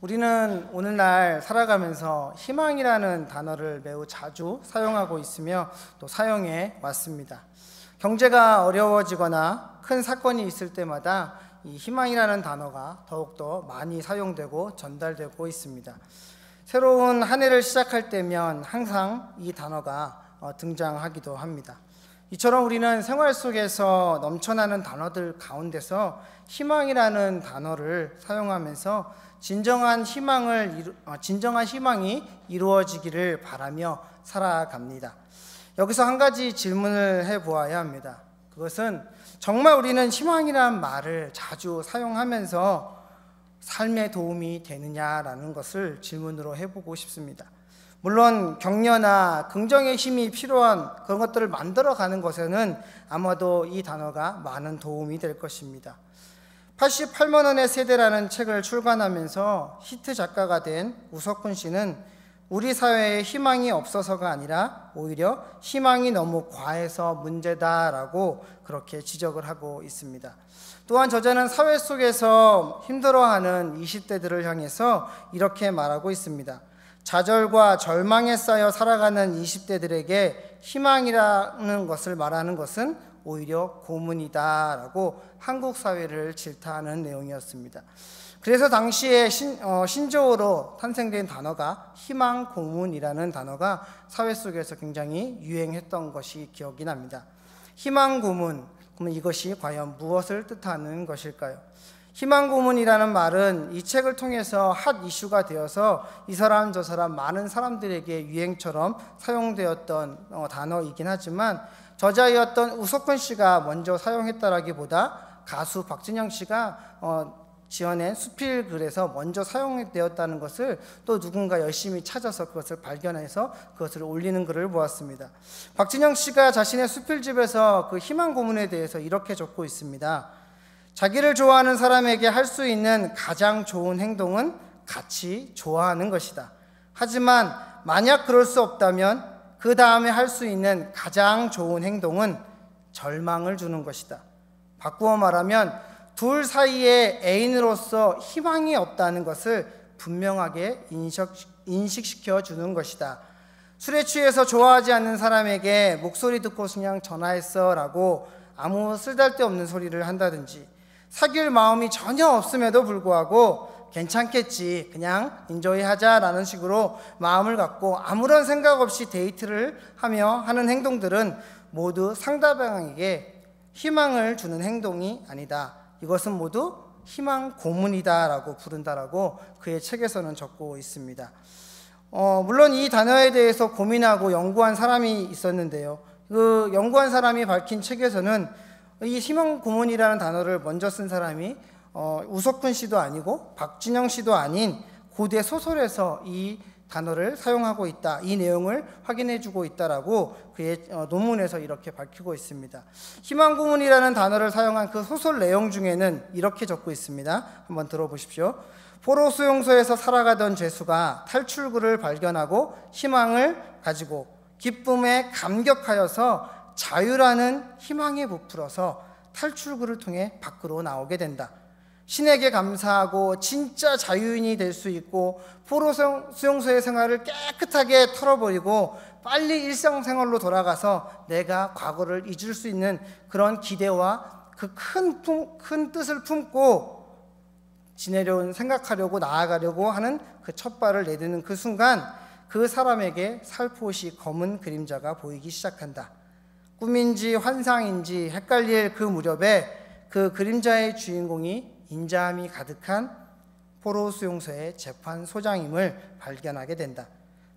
우리는 오늘날 살아가면서 희망이라는 단어를 매우 자주 사용하고 있으며 또 사용해 왔습니다. 경제가 어려워지거나 큰 사건이 있을 때마다 이 희망이라는 단어가 더욱더 많이 사용되고 전달되고 있습니다. 새로운 한 해를 시작할 때면 항상 이 단어가 등장하기도 합니다. 이처럼 우리는 생활 속에서 넘쳐나는 단어들 가운데서 희망이라는 단어를 사용하면서 진정한 희망이 이루어지기를 바라며 살아갑니다. 여기서 한 가지 질문을 해보아야 합니다. 그것은 정말 우리는 희망이라는 말을 자주 사용하면서 삶에 도움이 되느냐라는 것을 질문으로 해보고 싶습니다. 물론 격려나 긍정의 힘이 필요한 그런 것들을 만들어가는 것에는 아마도 이 단어가 많은 도움이 될 것입니다. 88만 원의 세대라는 책을 출간하면서 히트 작가가 된 우석훈 씨는 우리 사회에 희망이 없어서가 아니라 오히려 희망이 너무 과해서 문제다라고 그렇게 지적을 하고 있습니다. 또한 저자는 사회 속에서 힘들어하는 20대들을 향해서 이렇게 말하고 있습니다. 좌절과 절망에 쌓여 살아가는 20대들에게 희망이라는 것을 말하는 것은 오히려 고문이다라고 한국 사회를 질타하는 내용이었습니다. 그래서 당시에 신조어로 탄생된 단어가 희망 고문이라는 단어가 사회 속에서 굉장히 유행했던 것이 기억이 납니다. 희망 고문, 그러면 이것이 과연 무엇을 뜻하는 것일까요? 희망 고문이라는 말은 이 책을 통해서 핫 이슈가 되어서 이 사람 저 사람 많은 사람들에게 유행처럼 사용되었던 단어이긴 하지만 저자였던 우석훈 씨가 먼저 사용했다라기보다 가수 박진영 씨가 지어낸 수필글에서 먼저 사용되었다는 것을 또 누군가 열심히 찾아서 그것을 발견해서 그것을 올리는 글을 보았습니다. 박진영 씨가 자신의 수필집에서 그 희망 고문에 대해서 이렇게 적고 있습니다. 자기를 좋아하는 사람에게 할 수 있는 가장 좋은 행동은 같이 좋아하는 것이다. 하지만 만약 그럴 수 없다면 그 다음에 할 수 있는 가장 좋은 행동은 절망을 주는 것이다. 바꾸어 말하면 둘 사이에 애인으로서 희망이 없다는 것을 분명하게 인식시켜 주는 것이다. 술에 취해서 좋아하지 않는 사람에게 목소리 듣고 그냥 전화했어 라고 아무 쓸데없는 소리를 한다든지, 사귈 마음이 전혀 없음에도 불구하고 괜찮겠지, 그냥 인조이 하자라는 식으로 마음을 갖고 아무런 생각 없이 데이트를 하며 하는 행동들은 모두 상대방에게 희망을 주는 행동이 아니다. 이것은 모두 희망 고문이다라고 부른다라고 그의 책에서는 적고 있습니다. 물론 이 단어에 대해서 고민하고 연구한 사람이 있었는데요. 그 연구한 사람이 밝힌 책에서는 이 희망 고문이라는 단어를 먼저 쓴 사람이 우석훈 씨도 아니고 박진영 씨도 아닌 고대 소설에서 이 단어를 사용하고 있다, 이 내용을 확인해주고 있다라고 그의 논문에서 이렇게 밝히고 있습니다. 희망 고문이라는 단어를 사용한 그 소설 내용 중에는 이렇게 적고 있습니다. 한번 들어보십시오. 포로 수용소에서 살아가던 죄수가 탈출구를 발견하고 희망을 가지고 기쁨에 감격하여서 자유라는 희망에 부풀어서 탈출구를 통해 밖으로 나오게 된다. 신에게 감사하고 진짜 자유인이 될 수 있고 포로 수용소의 생활을 깨끗하게 털어버리고 빨리 일상생활로 돌아가서 내가 과거를 잊을 수 있는 그런 기대와 그 큰 뜻을 품고 생각하려고 나아가려고 하는 그 첫 발을 내딛는 그 순간 그 사람에게 살포시 검은 그림자가 보이기 시작한다. 꿈인지 환상인지 헷갈릴 그 무렵에 그 그림자의 주인공이 인자함이 가득한 포로 수용소의 재판소장임을 발견하게 된다.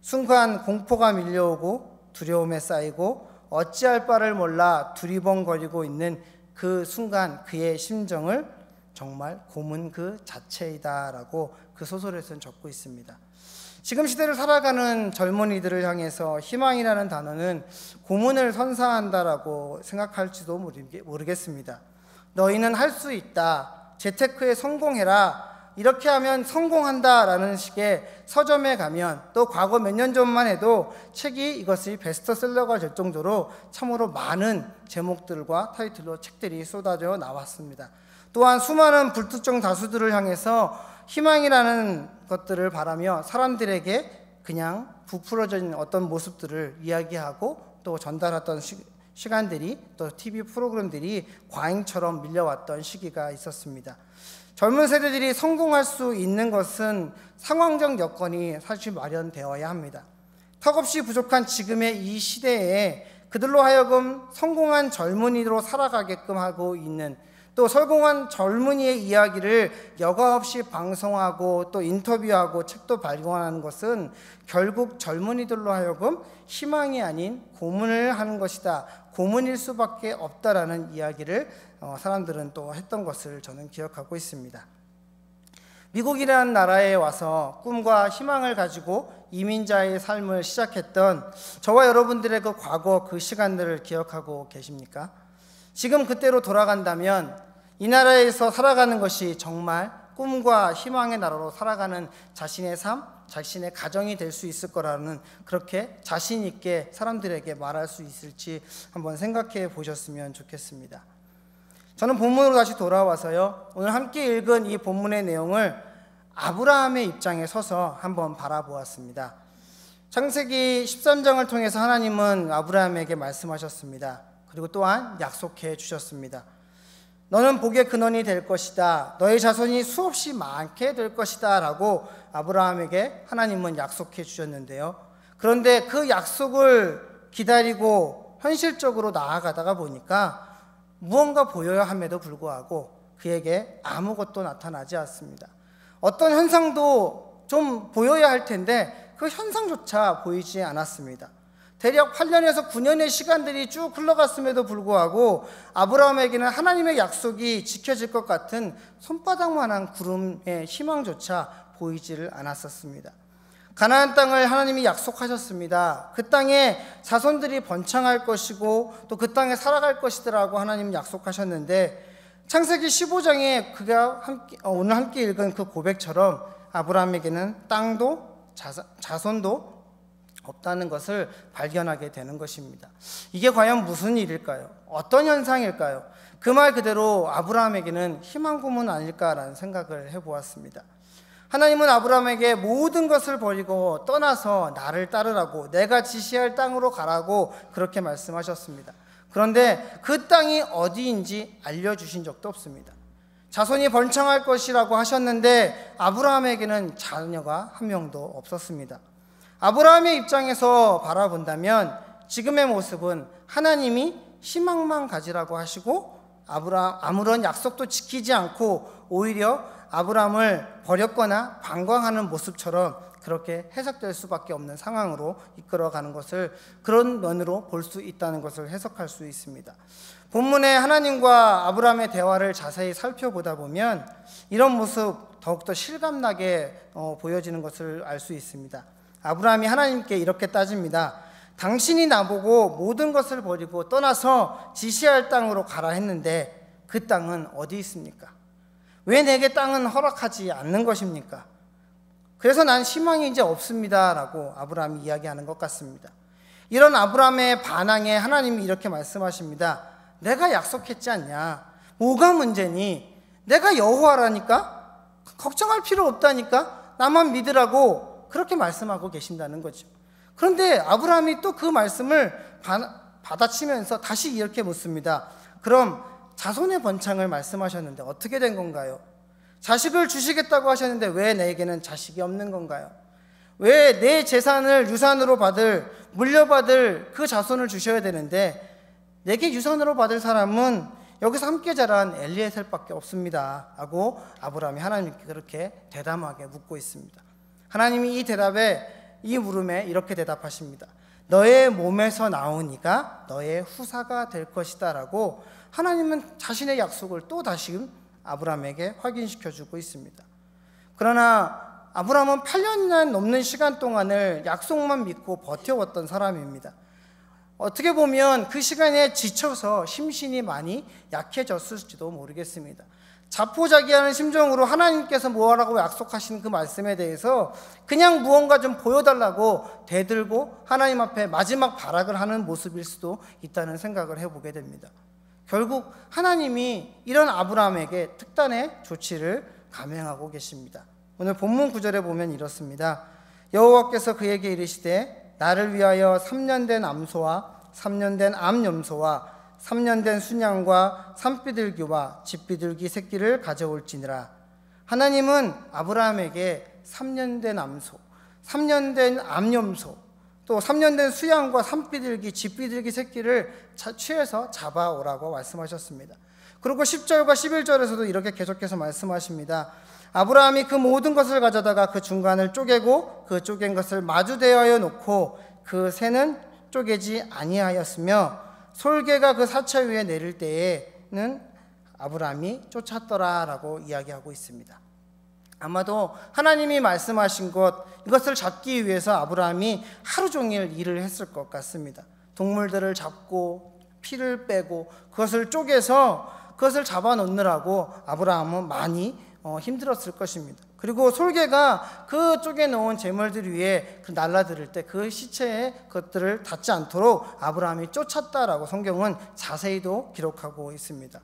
순간 공포가 밀려오고 두려움에 쌓이고 어찌할 바를 몰라 두리번거리고 있는 그 순간 그의 심정을 정말 고문 그 자체이다라고 그 소설에서는 적고 있습니다. 지금 시대를 살아가는 젊은이들을 향해서 희망이라는 단어는 고문을 선사한다라고 생각할지도 모르겠습니다. 너희는 할 수 있다. 재테크에 성공해라. 이렇게 하면 성공한다라는 식의 서점에 가면, 또 과거 몇 년 전만 해도 책이 이것이 베스트셀러가 될 정도로 참으로 많은 제목들과 타이틀로 책들이 쏟아져 나왔습니다. 또한 수많은 불특정 다수들을 향해서 희망이라는 것들을 바라며 사람들에게 그냥 부풀어진 어떤 모습들을 이야기하고 또 전달했던 시간들이, 또 TV 프로그램들이 과잉처럼 밀려왔던 시기가 있었습니다. 젊은 세대들이 성공할 수 있는 것은 상황적 여건이 사실 마련되어야 합니다. 턱없이 부족한 지금의 이 시대에 그들로 하여금 성공한 젊은이로 살아가게끔 하고 있는, 또 성공한 젊은이의 이야기를 여과 없이 방송하고 또 인터뷰하고 책도 발간하는 것은 결국 젊은이들로 하여금 희망이 아닌 고문을 하는 것이다, 고문일 수밖에 없다라는 이야기를 사람들은 또 했던 것을 저는 기억하고 있습니다. 미국이라는 나라에 와서 꿈과 희망을 가지고 이민자의 삶을 시작했던 저와 여러분들의 그 과거, 그 시간들을 기억하고 계십니까? 지금 그때로 돌아간다면 이 나라에서 살아가는 것이 정말 꿈과 희망의 나라로 살아가는 자신의 삶, 자신의 가정이 될 수 있을 거라는, 그렇게 자신 있게 사람들에게 말할 수 있을지 한번 생각해 보셨으면 좋겠습니다. 저는 본문으로 다시 돌아와서요, 오늘 함께 읽은 이 본문의 내용을 아브라함의 입장에 서서 한번 바라보았습니다. 창세기 13장을 통해서 하나님은 아브라함에게 말씀하셨습니다. 그리고 또한 약속해 주셨습니다. 너는 복의 근원이 될 것이다, 너의 자손이 수없이 많게 될 것이다 라고 아브라함에게 하나님은 약속해 주셨는데요, 그런데 그 약속을 기다리고 현실적으로 나아가다가 보니까 무언가 보여야 함에도 불구하고 그에게 아무것도 나타나지 않습니다. 어떤 현상도 좀 보여야 할 텐데 그 현상조차 보이지 않았습니다. 대략 8년에서 9년의 시간들이 쭉 흘러갔음에도 불구하고 아브라함에게는 하나님의 약속이 지켜질 것 같은 손바닥만한 구름의 희망조차 보이지를 않았었습니다. 가나안 땅을 하나님이 약속하셨습니다. 그 땅에 자손들이 번창할 것이고 또 그 땅에 살아갈 것이더라고 하나님 약속하셨는데, 창세기 15장에 그가 오늘 함께 읽은 그 고백처럼 아브라함에게는 땅도 자손도 없다는 것을 발견하게 되는 것입니다. 이게 과연 무슨 일일까요? 어떤 현상일까요? 그 말 그대로 아브라함에게는 희망 고문 아닐까라는 생각을 해보았습니다. 하나님은 아브라함에게 모든 것을 버리고 떠나서 나를 따르라고, 내가 지시할 땅으로 가라고 그렇게 말씀하셨습니다. 그런데 그 땅이 어디인지 알려주신 적도 없습니다. 자손이 번창할 것이라고 하셨는데 아브라함에게는 자녀가 한 명도 없었습니다. 아브라함의 입장에서 바라본다면 지금의 모습은 하나님이 희망만 가지라고 하시고 아무런 약속도 지키지 않고 오히려 아브라함을 버렸거나 방광하는 모습처럼 그렇게 해석될 수밖에 없는 상황으로 이끌어가는 것을, 그런 면으로 볼 수 있다는 것을 해석할 수 있습니다. 본문에 하나님과 아브라함의 대화를 자세히 살펴보다 보면 이런 모습 더욱더 실감나게 보여지는 것을 알 수 있습니다. 아브라함이 하나님께 이렇게 따집니다. 당신이 나보고 모든 것을 버리고 떠나서 지시할 땅으로 가라 했는데 그 땅은 어디 있습니까? 왜 내게 땅은 허락하지 않는 것입니까? 그래서 난 희망이 이제 없습니다 라고 아브라함이 이야기하는 것 같습니다. 이런 아브라함의 반항에 하나님이 이렇게 말씀하십니다. 내가 약속했지 않냐? 뭐가 문제니? 내가 여호와라니까? 걱정할 필요 없다니까? 나만 믿으라고 그렇게 말씀하고 계신다는 거죠. 그런데 아브라함이 또 그 말씀을 받아치면서 다시 이렇게 묻습니다. 그럼 자손의 번창을 말씀하셨는데 어떻게 된 건가요? 자식을 주시겠다고 하셨는데 왜 내게는 자식이 없는 건가요? 왜 내 재산을 유산으로 물려받을 그 자손을 주셔야 되는데 내게 유산으로 받을 사람은 여기서 함께 자란 엘리에셀밖에 없습니다 하고 아브라함이 하나님께 그렇게 대담하게 묻고 있습니다. 하나님이 이 물음에 이렇게 대답하십니다. 너의 몸에서 나온 이가 너의 후사가 될 것이다 라고 하나님은 자신의 약속을 또 다시 아브라함에게 확인시켜주고 있습니다. 그러나 아브라함은 8년이나 넘는 시간 동안을 약속만 믿고 버텨왔던 사람입니다. 어떻게 보면 그 시간에 지쳐서 심신이 많이 약해졌을지도 모르겠습니다. 자포자기하는 심정으로 하나님께서 뭐하라고 약속하신 그 말씀에 대해서 그냥 무언가 좀 보여달라고 대들고 하나님 앞에 마지막 발악을 하는 모습일 수도 있다는 생각을 해보게 됩니다. 결국 하나님이 이런 아브라함에게 특단의 조치를 감행하고 계십니다. 오늘 본문 구절에 보면 이렇습니다. 여호와께서 그에게 이르시되 나를 위하여 3년 된 암소와 3년 된 암염소와 3년 된 순양과 산비둘기와 집비둘기 새끼를 가져올지니라. 하나님은 아브라함에게 3년 된 암소, 3년 된 암염소, 또 3년 된 수양과 산비둘기, 집비둘기 새끼를 취해서 잡아오라고 말씀하셨습니다. 그리고 10절과 11절에서도 이렇게 계속해서 말씀하십니다. 아브라함이 그 모든 것을 가져다가 그 중간을 쪼개고 그 쪼갠 것을 마주 대하여 놓고 그 새는 쪼개지 아니하였으며 솔개가 그 사체 위에 내릴 때에는 아브라함이 쫓았더라라고 이야기하고 있습니다. 아마도 하나님이 말씀하신 것, 이것을 잡기 위해서 아브라함이 하루 종일 일을 했을 것 같습니다. 동물들을 잡고 피를 빼고 그것을 쪼개서 그것을 잡아놓느라고 아브라함은 많이 힘들었을 것입니다. 그리고 솔개가 그 쪼개놓은 제물들 위에 날라들을 때 그 시체에 그것들을 닿지 않도록 아브라함이 쫓았다라고 성경은 자세히도 기록하고 있습니다.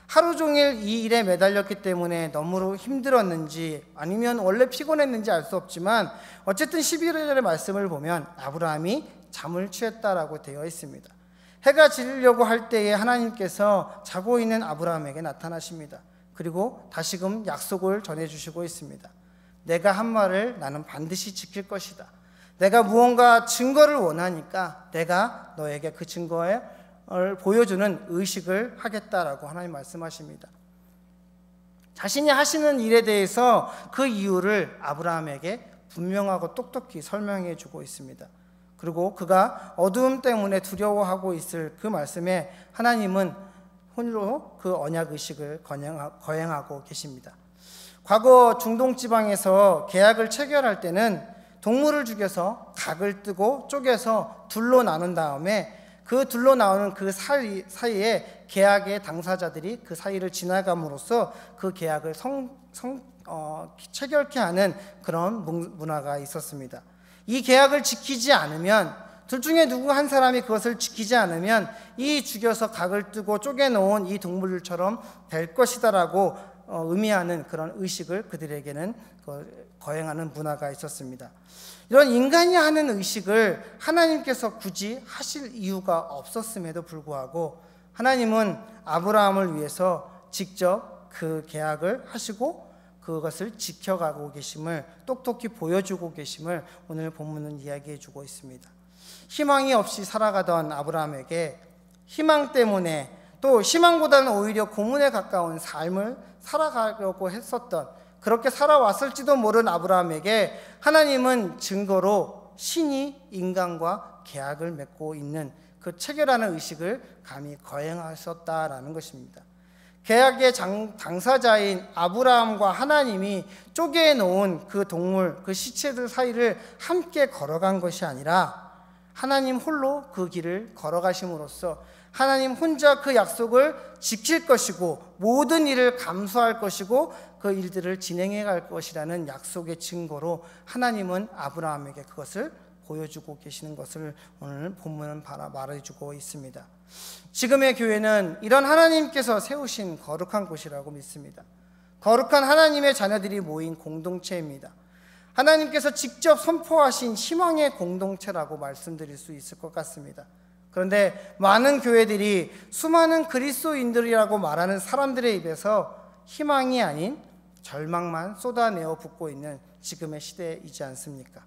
하루 종일 이 일에 매달렸기 때문에 너무 힘들었는지 아니면 원래 피곤했는지 알 수 없지만 어쨌든 11절의 말씀을 보면 아브라함이 잠을 취했다라고 되어 있습니다. 해가 지려고 할 때에 하나님께서 자고 있는 아브라함에게 나타나십니다. 그리고 다시금 약속을 전해주시고 있습니다. 내가 한 말을 나는 반드시 지킬 것이다. 내가 무언가 증거를 원하니까 내가 너에게 그 증거를 보여주는 의식을 하겠다라고 하나님 말씀하십니다. 자신이 하시는 일에 대해서 그 이유를 아브라함에게 분명하고 똑똑히 설명해 주고 있습니다. 그리고 그가 어두움 때문에 두려워하고 있을 그 말씀에 하나님은 홀로 그 언약 의식을 거행하고 계십니다. 과거 중동 지방에서 계약을 체결할 때는 동물을 죽여서 각을 뜨고 쪼개서 둘로 나눈 다음에 그 둘로 나오는 그 사이에 계약의 당사자들이 그 사이를 지나감으로써 그 계약을 체결케 하는 그런 문화가 있었습니다. 이 계약을 지키지 않으면, 둘 중에 누구 한 사람이 그것을 지키지 않으면 이 죽여서 각을 뜨고 쪼개놓은 이 동물들처럼 될 것이다라고 의미하는 그런 의식을 그들에게는 거행하는 문화가 있었습니다. 이런 인간이 하는 의식을 하나님께서 굳이 하실 이유가 없었음에도 불구하고 하나님은 아브라함을 위해서 직접 그 계약을 하시고 그것을 지켜가고 계심을 똑똑히 보여주고 계심을 오늘 본문은 이야기해 주고 있습니다. 희망이 없이 살아가던 아브라함에게 희망 때문에, 또 희망보다는 오히려 고문에 가까운 삶을 살아가려고 했었던, 그렇게 살아왔을지도 모르는 아브라함에게 하나님은 증거로 신이 인간과 계약을 맺고 있는 그 체결하는 의식을 감히 거행하셨다라는 것입니다. 계약의 당사자인 아브라함과 하나님이 쪼개놓은 그 동물, 그 시체들 사이를 함께 걸어간 것이 아니라 하나님 홀로 그 길을 걸어가심으로써 하나님 혼자 그 약속을 지킬 것이고 모든 일을 감수할 것이고 그 일들을 진행해 갈 것이라는 약속의 증거로 하나님은 아브라함에게 그것을 보여주고 계시는 것을 오늘 본문은 말해주고 있습니다. 지금의 교회는 이런 하나님께서 세우신 거룩한 곳이라고 믿습니다. 거룩한 하나님의 자녀들이 모인 공동체입니다. 하나님께서 직접 선포하신 희망의 공동체라고 말씀드릴 수 있을 것 같습니다. 그런데 많은 교회들이 수많은 그리스도인들이라고 말하는 사람들의 입에서 희망이 아닌 절망만 쏟아내어 붓고 있는 지금의 시대이지 않습니까?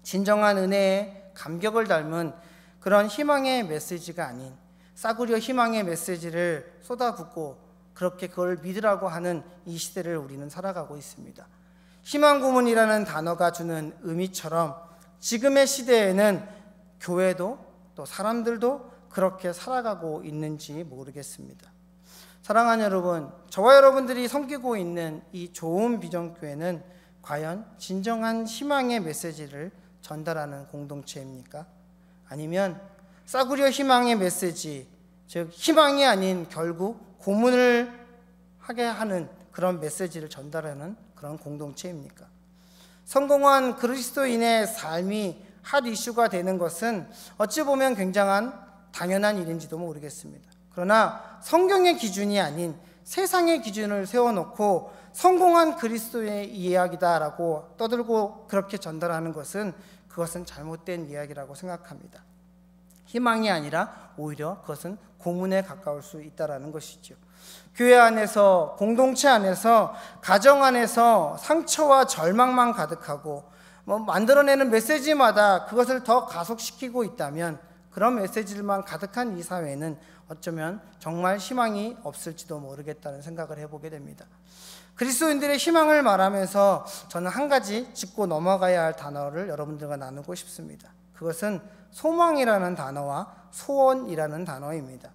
진정한 은혜의 감격을 닮은 그런 희망의 메시지가 아닌 싸구려 희망의 메시지를 쏟아붓고 그렇게 그걸 믿으라고 하는 이 시대를 우리는 살아가고 있습니다. 희망 고문이라는 단어가 주는 의미처럼 지금의 시대에는 교회도 또 사람들도 그렇게 살아가고 있는지 모르겠습니다. 사랑하는 여러분, 저와 여러분들이 섬기고 있는 이 좋은 비전교회는 과연 진정한 희망의 메시지를 전달하는 공동체입니까? 아니면 싸구려 희망의 메시지, 즉 희망이 아닌 결국 고문을 하게 하는 그런 메시지를 전달하는 그런 공동체입니까? 성공한 그리스도인의 삶이 핫 이슈가 되는 것은 어찌 보면 굉장한 당연한 일인지도 모르겠습니다. 그러나 성경의 기준이 아닌 세상의 기준을 세워놓고 성공한 그리스도의 이야기다라고 떠들고 그렇게 전달하는 것은 그것은 잘못된 이야기라고 생각합니다. 희망이 아니라 오히려 그것은 고문에 가까울 수 있다라는 것이죠. 교회 안에서, 공동체 안에서, 가정 안에서 상처와 절망만 가득하고 만들어내는 메시지마다 그것을 더 가속시키고 있다면 그런 메시지들만 가득한 이 사회는 어쩌면 정말 희망이 없을지도 모르겠다는 생각을 해보게 됩니다. 그리스도인들의 희망을 말하면서 저는 한 가지 짚고 넘어가야 할 단어를 여러분들과 나누고 싶습니다. 그것은 소망이라는 단어와 소원이라는 단어입니다.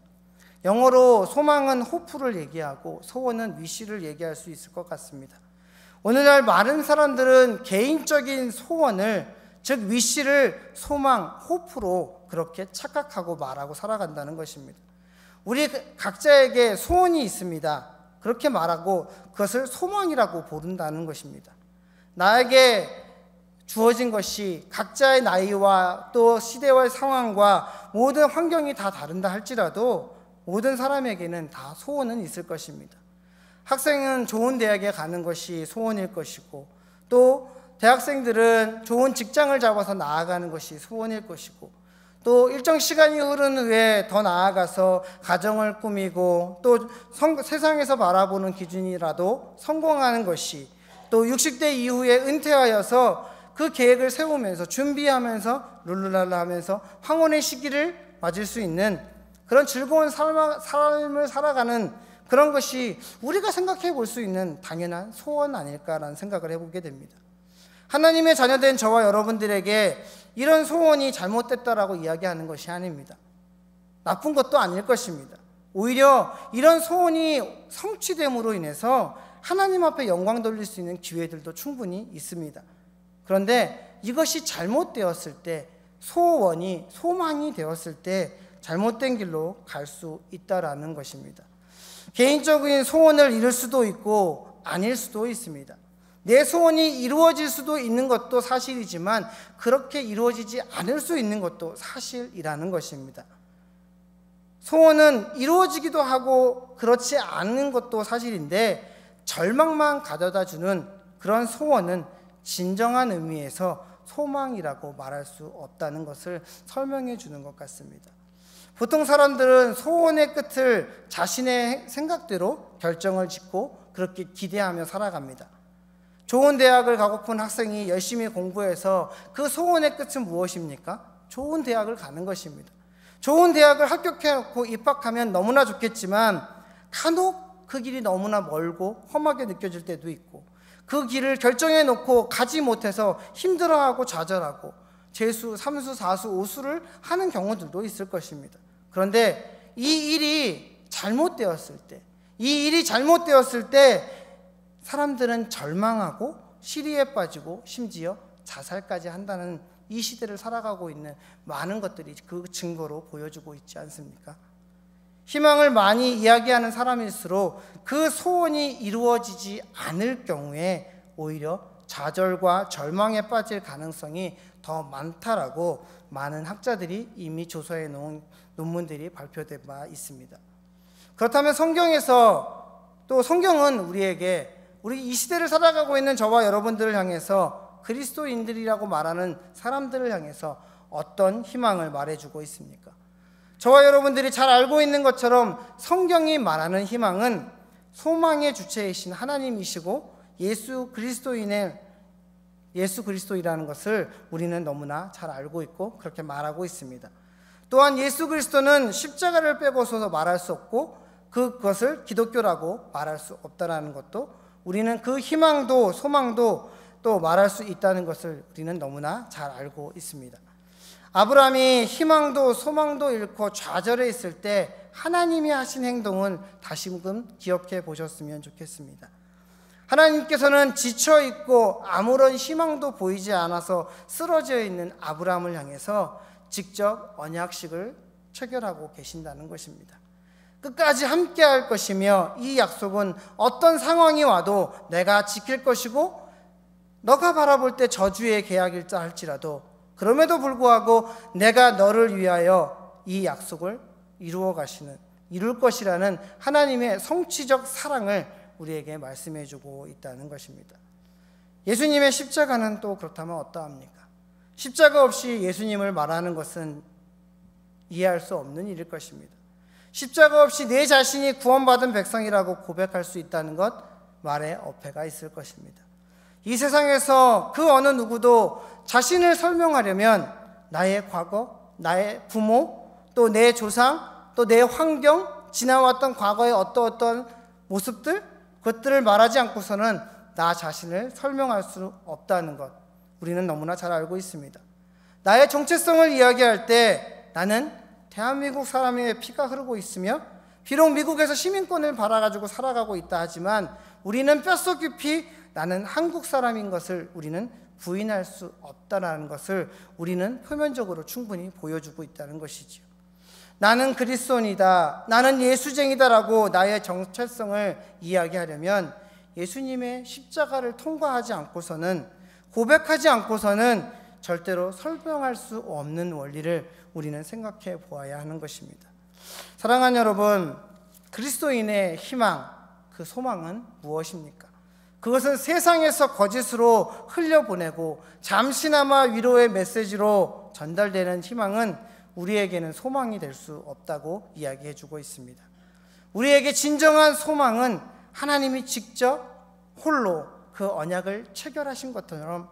영어로 소망은 hope를 얘기하고 소원은 wish를 얘기할 수 있을 것 같습니다. 오늘날 많은 사람들은 개인적인 소원을, 즉 wish를 소망, hope로 그렇게 착각하고 말하고 살아간다는 것입니다. 우리 각자에게 소원이 있습니다. 그렇게 말하고 그것을 소망이라고 부른다는 것입니다. 나에게 주어진 것이 각자의 나이와 또 시대와 상황과 모든 환경이 다 다른다 할지라도 모든 사람에게는 다 소원은 있을 것입니다. 학생은 좋은 대학에 가는 것이 소원일 것이고, 또 대학생들은 좋은 직장을 잡아서 나아가는 것이 소원일 것이고, 또 일정 시간이 흐른 후에 더 나아가서 가정을 꾸미고 또 세상에서 바라보는 기준이라도 성공하는 것이, 또 60대 이후에 은퇴하여서 그 계획을 세우면서 준비하면서 룰루랄라 하면서 황혼의 시기를 맞을 수 있는 그런 즐거운 삶을 살아가는 그런 것이 우리가 생각해 볼 수 있는 당연한 소원 아닐까라는 생각을 해보게 됩니다. 하나님의 자녀된 저와 여러분들에게 이런 소원이 잘못됐다라고 이야기하는 것이 아닙니다. 나쁜 것도 아닐 것입니다. 오히려 이런 소원이 성취됨으로 인해서 하나님 앞에 영광 돌릴 수 있는 기회들도 충분히 있습니다. 그런데 이것이 잘못되었을 때, 소원이 소망이 되었을 때 잘못된 길로 갈 수 있다라는 것입니다. 개인적인 소원을 이룰 수도 있고 아닐 수도 있습니다. 내 소원이 이루어질 수도 있는 것도 사실이지만 그렇게 이루어지지 않을 수 있는 것도 사실이라는 것입니다. 소원은 이루어지기도 하고 그렇지 않은 것도 사실인데, 절망만 가져다 주는 그런 소원은 진정한 의미에서 소망이라고 말할 수 없다는 것을 설명해 주는 것 같습니다. 보통 사람들은 소원의 끝을 자신의 생각대로 결정을 짓고 그렇게 기대하며 살아갑니다. 좋은 대학을 가고픈 학생이 열심히 공부해서 그 소원의 끝은 무엇입니까? 좋은 대학을 가는 것입니다. 좋은 대학을 합격해놓고 입학하면 너무나 좋겠지만 간혹 그 길이 너무나 멀고 험하게 느껴질 때도 있고, 그 길을 결정해놓고 가지 못해서 힘들어하고 좌절하고 재수, 삼수, 사수, 오수를 하는 경우들도 있을 것입니다. 그런데 이 일이 잘못되었을 때 사람들은 절망하고 시리에 빠지고 심지어 자살까지 한다는 이 시대를 살아가고 있는 많은 것들이 그 증거로 보여주고 있지 않습니까? 희망을 많이 이야기하는 사람일수록 그 소원이 이루어지지 않을 경우에 오히려 좌절과 절망에 빠질 가능성이 더 많다라고 많은 학자들이 이미 조사해 놓은 논문들이 발표된 바 있습니다. 그렇다면 성경은 우리에게, 우리 이 시대를 살아가고 있는 저와 여러분들을 향해서, 그리스도인들이라고 말하는 사람들을 향해서 어떤 희망을 말해주고 있습니까? 저와 여러분들이 잘 알고 있는 것처럼 성경이 말하는 희망은 소망의 주체이신 하나님이시고 예수 그리스도이라는 것을 우리는 너무나 잘 알고 있고 그렇게 말하고 있습니다. 또한 예수 그리스도는 십자가를 빼고서 말할 수 없고 그것을 기독교라고 말할 수 없다는 것도, 우리는 그 희망도 소망도 또 말할 수 있다는 것을 우리는 너무나 잘 알고 있습니다. 아브라함이 희망도 소망도 잃고 좌절해 있을 때 하나님이 하신 행동은 다시금 기억해 보셨으면 좋겠습니다. 하나님께서는 지쳐있고 아무런 희망도 보이지 않아서 쓰러져 있는 아브라함을 향해서 직접 언약식을 체결하고 계신다는 것입니다. 끝까지 함께 할 것이며, 이 약속은 어떤 상황이 와도 내가 지킬 것이고, 너가 바라볼 때 저주의 계약일자 할지라도 그럼에도 불구하고 내가 너를 위하여 이 약속을 이루어 가시는, 이룰 것이라는 하나님의 성취적 사랑을 우리에게 말씀해 주고 있다는 것입니다. 예수님의 십자가는 또 그렇다면 어떠합니까? 십자가 없이 예수님을 말하는 것은 이해할 수 없는 일일 것입니다. 십자가 없이 내 자신이 구원받은 백성이라고 고백할 수 있다는 것, 말에 어폐가 있을 것입니다. 이 세상에서 그 어느 누구도 자신을 설명하려면 나의 과거, 나의 부모, 또 내 조상, 또 내 환경, 지나왔던 과거의 어떠어떤 모습들, 그것들을 말하지 않고서는 나 자신을 설명할 수 없다는 것, 우리는 너무나 잘 알고 있습니다. 나의 정체성을 이야기할 때 나는 대한민국 사람의 피가 흐르고 있으며 비록 미국에서 시민권을 받아가지고 살아가고 있다 하지만 우리는 뼛속 깊이 나는 한국 사람인 것을 우리는 부인할 수 없다는 것을 우리는 표면적으로 충분히 보여주고 있다는 것이지요. 나는 그리스도인이다, 나는 예수쟁이다라고 나의 정체성을 이야기하려면 예수님의 십자가를 통과하지 않고서는, 고백하지 않고서는 절대로 설명할 수 없는 원리를 우리는 생각해 보아야 하는 것입니다. 사랑하는 여러분, 그리스도인의 희망, 그 소망은 무엇입니까? 그것은 세상에서 거짓으로 흘려보내고 잠시나마 위로의 메시지로 전달되는 희망은 우리에게는 소망이 될 수 없다고 이야기해 주고 있습니다. 우리에게 진정한 소망은 하나님이 직접 홀로 그 언약을 체결하신 것처럼,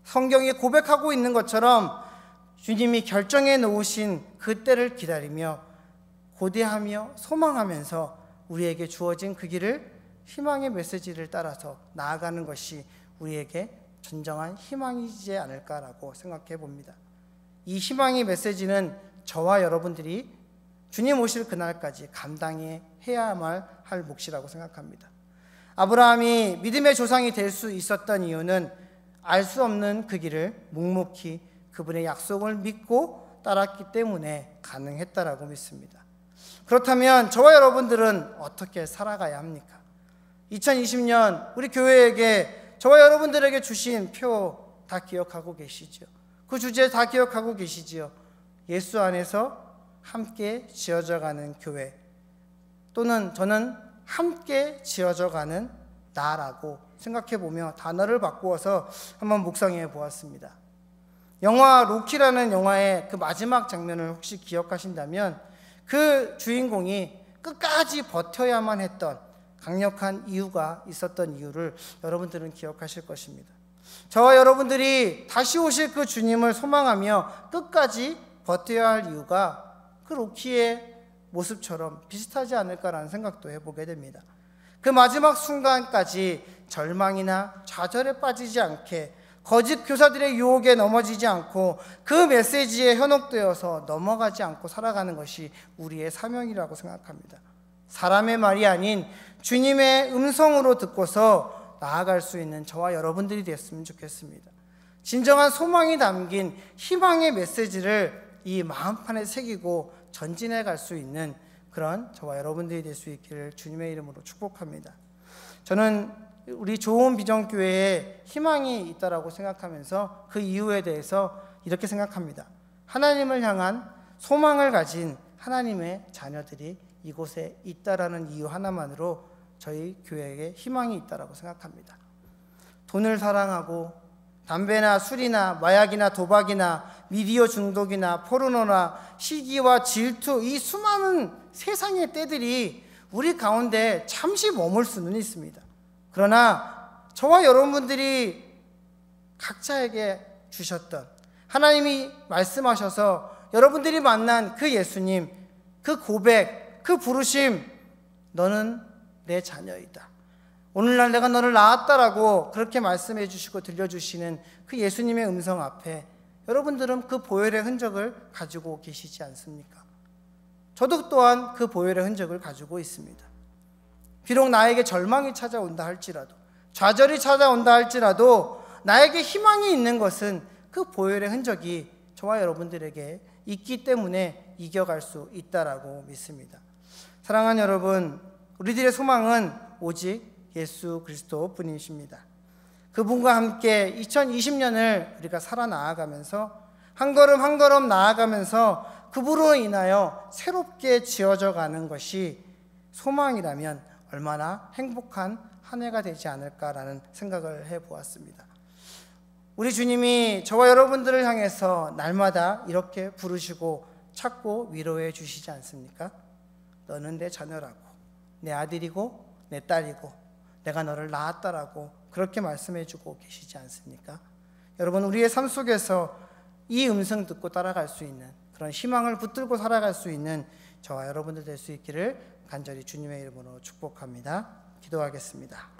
성경이 고백하고 있는 것처럼 주님이 결정해 놓으신 그 때를 기다리며 고대하며 소망하면서 우리에게 주어진 그 길을, 희망의 메시지를 따라서 나아가는 것이 우리에게 진정한 희망이지 않을까라고 생각해 봅니다. 이 희망의 메시지는 저와 여러분들이 주님 오실 그날까지 감당해야만 할 몫이라고 생각합니다. 아브라함이 믿음의 조상이 될 수 있었던 이유는 알 수 없는 그 길을 묵묵히 그분의 약속을 믿고 따랐기 때문에 가능했다라고 믿습니다. 그렇다면 저와 여러분들은 어떻게 살아가야 합니까? 2020년 우리 교회에게, 저와 여러분들에게 주신 표 다 기억하고 계시죠? 그 주제 다 기억하고 계시지요? 예수 안에서 함께 지어져가는 교회, 또는 저는 함께 지어져가는 나라고 생각해보며 단어를 바꾸어서 한번 묵상해 보았습니다. 영화 로키라는 영화의 그 마지막 장면을 혹시 기억하신다면 그 주인공이 끝까지 버텨야만 했던 강력한 이유가 있었던 이유를 여러분들은 기억하실 것입니다. 저와 여러분들이 다시 오실 그 주님을 소망하며 끝까지 버텨야 할 이유가 그 로키의 모습처럼 비슷하지 않을까라는 생각도 해보게 됩니다. 그 마지막 순간까지 절망이나 좌절에 빠지지 않게, 거짓 교사들의 유혹에 넘어지지 않고 그 메시지에 현혹되어서 넘어가지 않고 살아가는 것이 우리의 사명이라고 생각합니다. 사람의 말이 아닌 주님의 음성으로 듣고서 나아갈 수 있는 저와 여러분들이 됐으면 좋겠습니다. 진정한 소망이 담긴 희망의 메시지를 이 마음판에 새기고 전진해 갈 수 있는 그런 저와 여러분들이 될 수 있기를 주님의 이름으로 축복합니다. 저는 우리 좋은 비전교회에 희망이 있다라고 생각하면서 그 이유에 대해서 이렇게 생각합니다. 하나님을 향한 소망을 가진 하나님의 자녀들이 이곳에 있다라는 이유 하나만으로 저희 교회에 희망이 있다라고 생각합니다. 돈을 사랑하고 담배나 술이나 마약이나 도박이나 미디어 중독이나 포르노나 시기와 질투, 이 수많은 세상의 때들이 우리 가운데 잠시 머물 수는 있습니다. 그러나 저와 여러분들이 각자에게 주셨던, 하나님이 말씀하셔서 여러분들이 만난 그 예수님, 그 고백, 그 부르심, 너는 내 자녀이다, 오늘날 내가 너를 낳았다라고 그렇게 말씀해 주시고 들려주시는 그 예수님의 음성 앞에 여러분들은 그 보혈의 흔적을 가지고 계시지 않습니까? 저도 또한 그 보혈의 흔적을 가지고 있습니다. 비록 나에게 절망이 찾아온다 할지라도, 좌절이 찾아온다 할지라도 나에게 희망이 있는 것은 그 보혈의 흔적이 저와 여러분들에게 있기 때문에 이겨갈 수 있다라고 믿습니다. 사랑하는 여러분, 우리들의 소망은 오직 예수 그리스도 뿐이십니다. 그분과 함께 2020년을 우리가 살아나아가면서 한 걸음 한 걸음 나아가면서 그분으로 인하여 새롭게 지어져 가는 것이 소망이라면 얼마나 행복한 한 해가 되지 않을까라는 생각을 해보았습니다. 우리 주님이 저와 여러분들을 향해서 날마다 이렇게 부르시고 찾고 위로해 주시지 않습니까? 너는 내 자녀라고, 내 아들이고 내 딸이고 내가 너를 낳았다라고 그렇게 말씀해 주고 계시지 않습니까? 여러분, 우리의 삶 속에서 이 음성 듣고 따라갈 수 있는 그런 희망을 붙들고 살아갈 수 있는 저와 여러분들 될 수 있기를 간절히 주님의 이름으로 축복합니다. 기도하겠습니다.